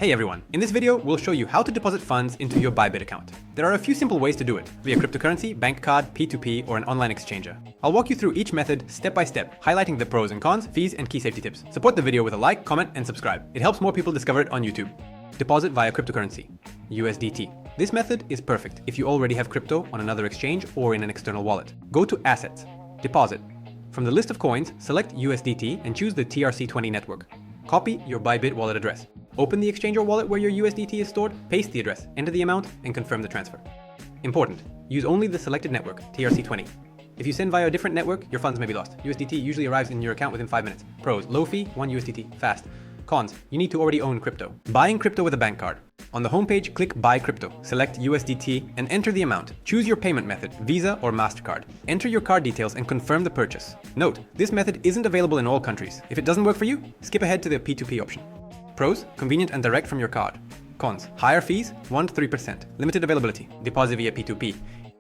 Hey everyone, in this video we'll show you how to deposit funds into your Bybit account. There are a few simple ways to do it, via cryptocurrency, bank card, P2P, or an online exchanger. I'll walk you through each method step by step, highlighting the pros and cons, fees, and key safety tips. Support the video with a like, comment, and subscribe. It helps more people discover it on YouTube. Deposit via cryptocurrency, USDT. This method is perfect if you already have crypto on another exchange or in an external wallet. Go to Assets, Deposit. From the list of coins, select USDT and choose the TRC-20 network. Copy your Bybit wallet address. Open the exchanger wallet where your USDT is stored, paste the address, enter the amount, and confirm the transfer. Important: use only the selected network, TRC-20. If you send via a different network, your funds may be lost. USDT usually arrives in your account within 5 minutes. Pros: low fee, 1 USDT, fast. Cons: you need to already own crypto. Buying crypto with a bank card. On the homepage, click Buy Crypto, select USDT, and enter the amount. Choose your payment method, Visa or MasterCard. Enter your card details and confirm the purchase. Note, this method isn't available in all countries. If it doesn't work for you, skip ahead to the P2P option. Pros: convenient and direct from your card. Cons: higher fees, 1 to 3%. Limited availability, deposit via P2P.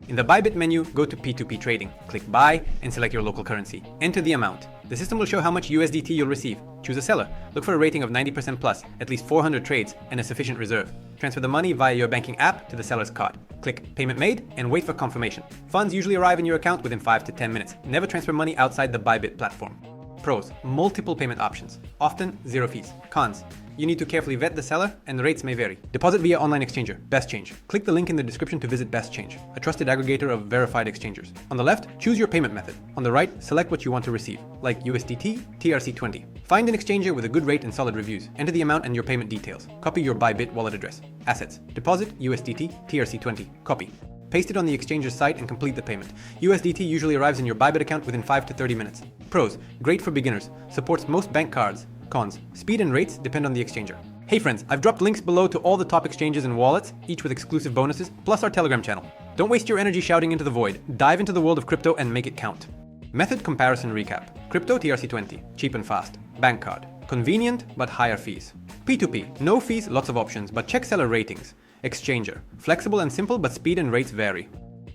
In the Bybit menu, go to P2P trading, click buy, and select your local currency. Enter the amount. The system will show how much USDT you'll receive. Choose a seller. Look for a rating of 90% plus, at least 400 trades, and a sufficient reserve. Transfer the money via your banking app to the seller's card. Click payment made and wait for confirmation. Funds usually arrive in your account within 5 to 10 minutes. Never transfer money outside the Bybit platform. Pros: multiple payment options, often zero fees. Cons: you need to carefully vet the seller and the rates may vary. Deposit via online exchanger, BestChange. Click the link in the description to visit BestChange, a trusted aggregator of verified exchangers. On the left, choose your payment method. On the right, select what you want to receive, like USDT TRC-20. Find an exchanger with a good rate and solid reviews. Enter the amount and your payment details. Copy your Bybit wallet address. Assets: deposit USDT TRC-20. Copy. Paste it on the exchanger's site and complete the payment. USDT usually arrives in your Bybit account within 5 to 30 minutes. Pros: great for beginners. Supports most bank cards. Cons: speed and rates depend on the exchanger. Hey friends, I've dropped links below to all the top exchanges and wallets, each with exclusive bonuses, plus our Telegram channel. Don't waste your energy shouting into the void. Dive into the world of crypto and make it count. Method comparison recap. Crypto TRC-20, cheap and fast. Bank card, convenient but higher fees. P2P, no fees, lots of options, but check seller ratings. Exchanger, flexible and simple, but speed and rates vary.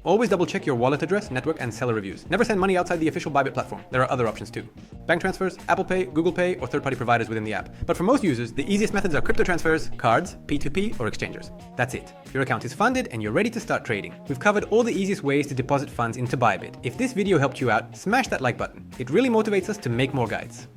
Always double check your wallet address, network, and seller reviews. Never send money outside the official Bybit platform. There are other options too. Bank transfers, Apple Pay, Google Pay, or third-party providers within the app. But for most users, the easiest methods are crypto transfers, cards, P2P, or exchangers. That's it. Your account is funded and you're ready to start trading. We've covered all the easiest ways to deposit funds into Bybit. If this video helped you out, smash that like button. It really motivates us to make more guides.